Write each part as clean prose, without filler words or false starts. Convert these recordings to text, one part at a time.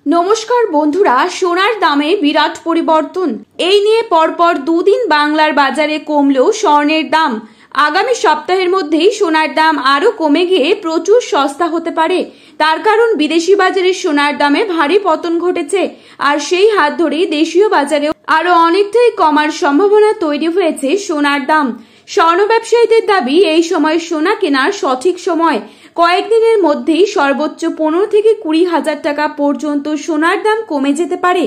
নমস্কার বন্ধুরা, সোনার দামে বিরাট পরিবর্তন। এই নিয়ে পরপর দুদিন বাংলার বাজারে কমলেও স্বর্ণের দাম আগামী সপ্তাহের মধ্যেই সোনার দাম আরো কমে গিয়ে প্রচুর সস্তা হতে পারে। তার কারণ বিদেশি বাজারে সোনার দামে ভারী পতন ঘটেছে, আর সেই হাত ধরেই দেশীয় বাজারেও আরো অনেকটাই কমার সম্ভাবনা তৈরি হয়েছে সোনার দাম। স্বর্ণ ব্যবসায়ীদের দাবি, এই সময় সোনা কেনার সঠিক সময়। কয়েকদিনের মধ্যেই সর্বোচ্চ 15 থেকে 20 হাজার টাকা পর্যন্ত সোনার দাম কমে যেতে পারে।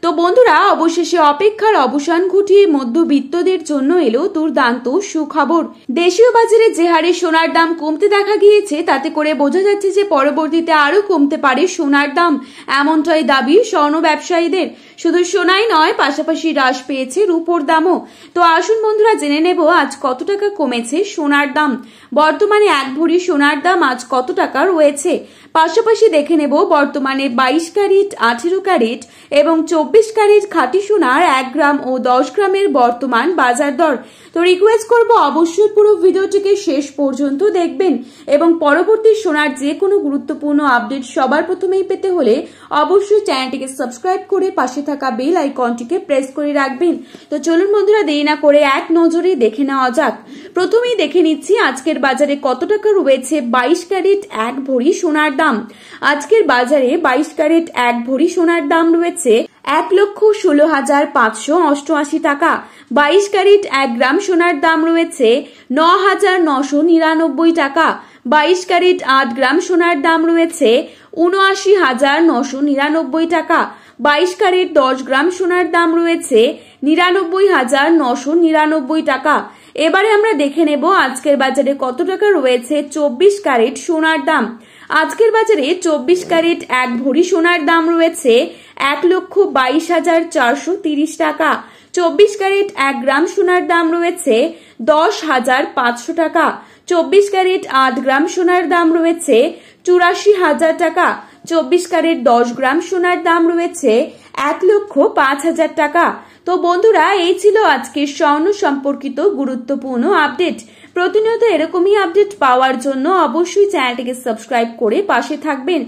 তো বন্ধুরা, অবশেষে অপেক্ষার অবসান ঘটিয়ে মধ্যবিত্তদের জন্য এলো দুর্দান্ত সুখবর। দেশীয় বাজারে যে হারে সোনার দাম কমতে দেখা গিয়েছে, তাতে করে বোঝা যাচ্ছে যে পরবর্তীতে আরো কমতে পারে সোনার দাম, এমনটাই দাবি স্বর্ণ ব্যবসায়ীদের। শুধু সোনাই নয়, পাশাপাশি হ্রাস পেয়েছে রূপোর দামও। তো আসুন বন্ধুরা, জেনে নেব আজ কত টাকা কমেছে সোনার দাম। বর্তমানে 1 ভরি সোনার দাম আজ কত টাকা রয়েছে। পাশাপাশি দেখে নেব বর্তমানে 22 ক্যারেট, 18 ক্যারেট এবং 24 ক্যারেট খাঁটি সোনার 1 গ্রাম ও 10 গ্রামের বর্তমান বাজার দর। তো রিকোয়েস্ট করব অবশ্যই পুরো ভিডিওটিকে শেষ পর্যন্ত দেখবেন, এবং পরবর্তী সোনার যে কোনো গুরুত্বপূর্ণ আপডেট সবার প্রথমেই পেতে হলে অবশ্যই চ্যানেলটিকে সাবস্ক্রাইব করে পাশে থাকা বেল আইকনটিকে প্রেস করে রাখবেন। তো চলুন বন্ধুরা, দেরি না করে এক নজরে দেখে নেওয়া যাক। প্রথমেই দেখে নিচ্ছি আজকের বাজারে কত টাকা রয়েছে 22 ক্যারেট 1 ভরি সোনার দাম। আজকের বাজারে 22 ক্যারেট 1 ভরি সোনার দাম রয়েছে 1,16,588 টাকা। 22 ক্যারেট 1 গ্রাম সোনার দাম রয়েছে 9,999 টাকা। 22 ক্যারেট 8 গ্রাম সোনার দাম রয়েছে 79,999 টাকা। 22 ক্যারেট 10 গ্রাম সোনার দাম রয়েছে 99,999 টাকা। এবারে আমরা দেখে নেব আজকের বাজারে কত টাকা রয়েছে 24 ক্যারেট সোনার দাম। আজকের বাজারে 24 ক্যারেট 1 ভরি সোনার দাম রয়েছে 1,22,430 টাকা। 24 ক্যারেট 1 গ্রাম সোনার দাম রয়েছে 10,500 টাকা। 24 ক্যারেট 8 গ্রাম সোনার দাম রয়েছে 84,000 টাকা। 24 ক্যারেট 10 গ্রাম সোনার দাম রয়েছে 1,05,000 টাকা। তো বন্ধুরা, এই ছিল আজকের স্বর্ণ সম্পর্কিত গুরুত্বপূর্ণ আপডেট। প্রতিনিয়ত এরকমই আপডেট পাওয়ার জন্য অবশ্যই চ্যানেলটিকে সাবস্ক্রাইব করে পাশে থাকবেন।